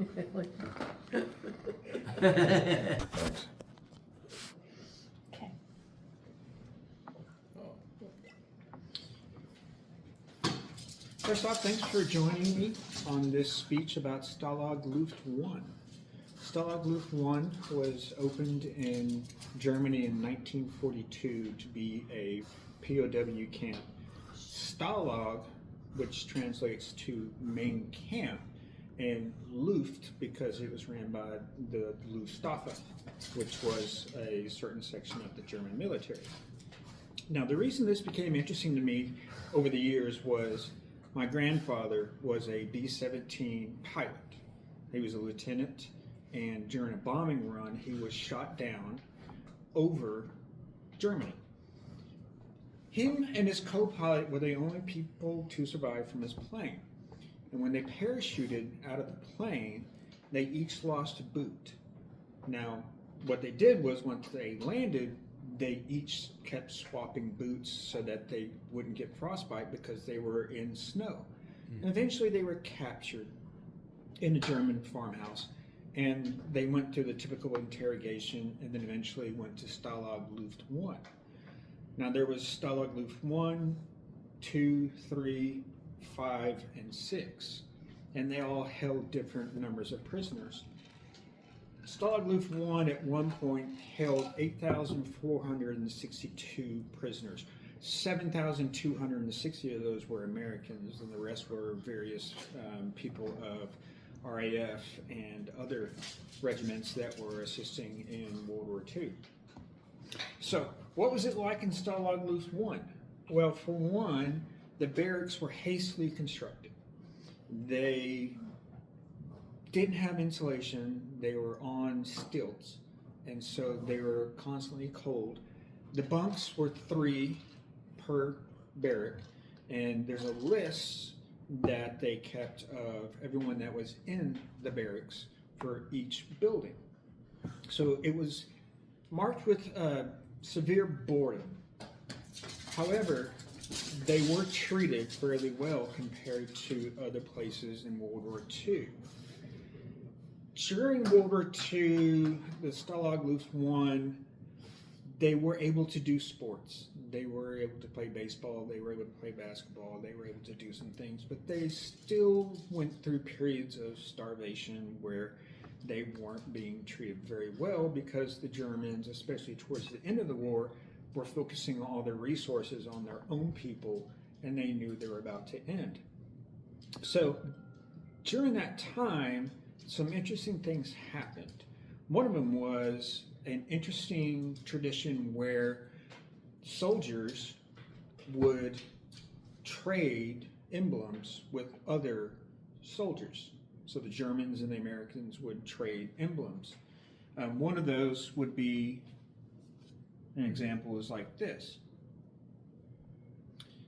Thanks. Okay. First off, thanks for joining me on this speech about Stalag Luft 1. Stalag Luft 1 was opened in Germany in 1942 to be a POW camp. Stalag, which translates to main camp, and Luft because it was ran by the Luftwaffe, which was a certain section of the German military. Now, the reason this became interesting to me over the years was my grandfather was a B-17 pilot. He was a lieutenant, and during a bombing run, he was shot down over Germany. Him and his co-pilot were the only people to survive from his plane. And when they parachuted out of the plane, they each lost a boot. Now, what they did was once they landed, they each kept swapping boots so that they wouldn't get frostbite because they were in snow. And eventually they were captured in a German farmhouse, and they went through the typical interrogation and then eventually went to Stalag Luft 1. Now there was Stalag Luft 1, 2, 3, 5, and 6, and they all held different numbers of prisoners. Stalag Luft 1 at one point held 8,462 prisoners. 7,260 of those were Americans, and the rest were various people of RAF and other regiments that were assisting in World War II. So, what was it like in Stalag Luft 1? Well, for one, the barracks were hastily constructed. They didn't have insulation, they were on stilts, and so they were constantly cold. The bunks were 3 per barrack, and there's a list that they kept of everyone that was in the barracks for each building. So it was marked with severe boredom. However, they were treated fairly well compared to other places in World War II. During World War II, the Stalag Luft 1, they were able to do sports. They were able to play baseball, they were able to play basketball, they were able to do some things, but they still went through periods of starvation where they weren't being treated very well because the Germans, especially towards the end of the war, were focusing all their resources on their own people, and they knew they were about to end. So during that time, some interesting things happened. One of them was an interesting tradition where soldiers would trade emblems with other soldiers. So the Germans and the Americans would trade emblems. One of those would be, an example is like this.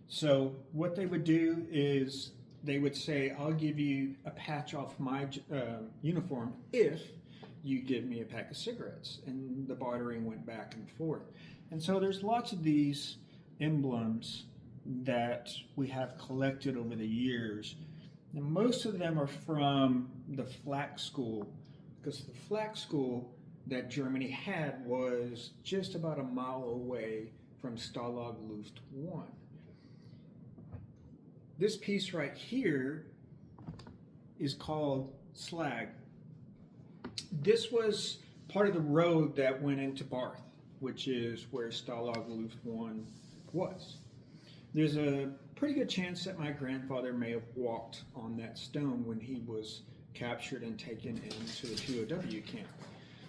So what they would do is they would say, I'll give you a patch off my uniform if you give me a pack of cigarettes. And the bartering went back and forth. And so there's lots of these emblems that we have collected over the years. And most of them are from the flak school, because the flak school that Germany had was just about a mile away from Stalag Luft 1. This piece right here is called Slag. This was part of the road that went into Barth, which is where Stalag Luft 1 was. There's a pretty good chance that my grandfather may have walked on that stone when he was captured and taken into the POW camp.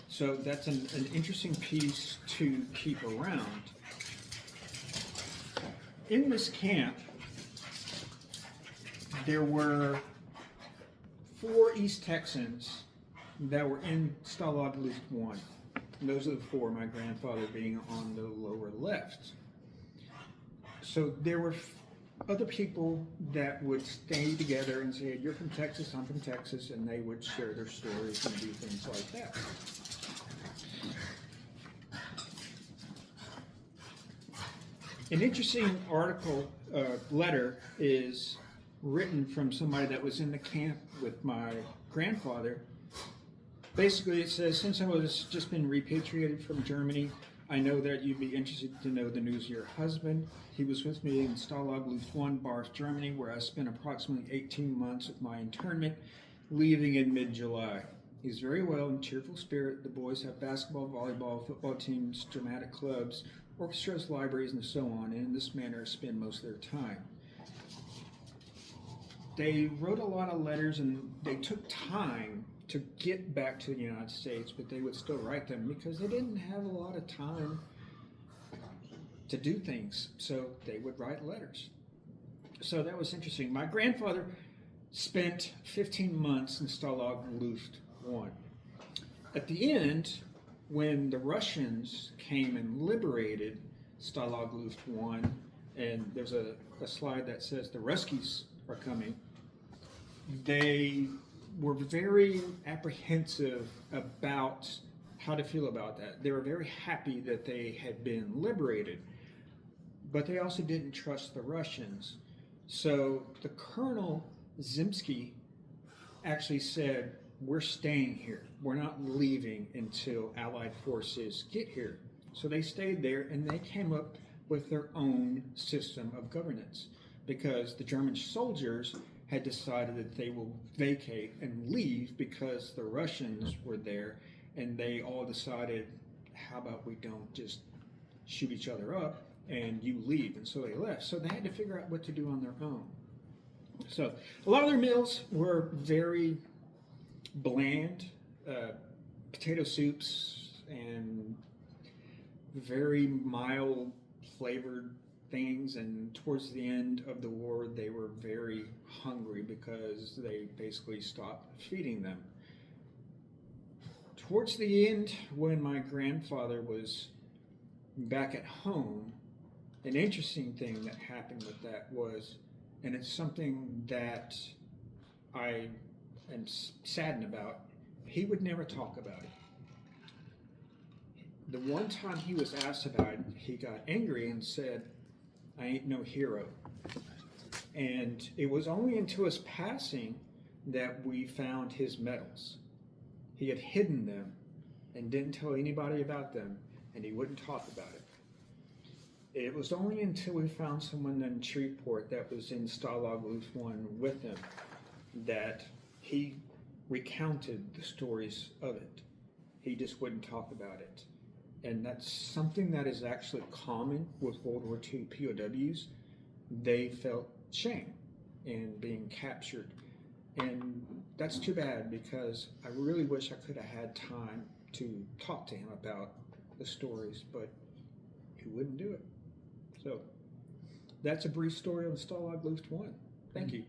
So that's an interesting piece to keep around. In this camp, there were 4 East Texans that were in Stalag Luft 1. And those are the 4, my grandfather being on the lower left. So there were other people that would stay together and say, you're from Texas, I'm from Texas, and they would share their stories and do things like that. An interesting article, letter is written from somebody that was in the camp with my grandfather, Basically, it says, since I was just been repatriated from Germany, I know that you'd be interested to know the news of your husband. He was with me in Stalag Luft 1, Barth, Germany, where I spent approximately 18 months of my internment, leaving in mid-July. He's very well in cheerful spirit. The boys have basketball, volleyball, football teams, dramatic clubs, orchestras, libraries, and so on, and in this manner spend most of their time. They wrote a lot of letters and they took time to get back to the United States, but they would still write them because they didn't have a lot of time to do things, so they would write letters. So that was interesting. My grandfather spent 15 months in Stalag Luft 1. At the end, when the Russians came and liberated Stalag Luft 1, and there's a slide that says the Ruskies are coming, they were very apprehensive about how to feel about that. They were very happy that they had been liberated, but they also didn't trust the Russians. So the Colonel Zimsky actually said, we're staying here. We're not leaving until Allied forces get here. So they stayed there and they came up with their own system of governance because the German soldiers had decided that they will vacate and leave because the Russians were there, and they all decided, how about we don't just shoot each other up and you leave? And so they left. So they had to figure out what to do on their own. So a lot of their meals were very bland, potato soups and very mild flavored things, and towards the end of the war they were very hungry because they basically stopped feeding them. Towards the end, when my grandfather was back at home, an interesting thing that happened with that was, and it's something that I am saddened about, he would never talk about it. The one time he was asked about it, he got angry and said, I ain't no hero. And it was only until his passing that we found his medals. He had hidden them and didn't tell anybody about them, and he wouldn't talk about it. It was only until we found someone in Shreveport that was in Stalag Luft 1 with him that he recounted the stories of it. He just wouldn't talk about it. And that's something that is actually common with World War II POWs. They felt shame in being captured. And that's too bad because I really wish I could have had time to talk to him about the stories, but he wouldn't do it. So that's a brief story on Stalag Luft 1. Thank you.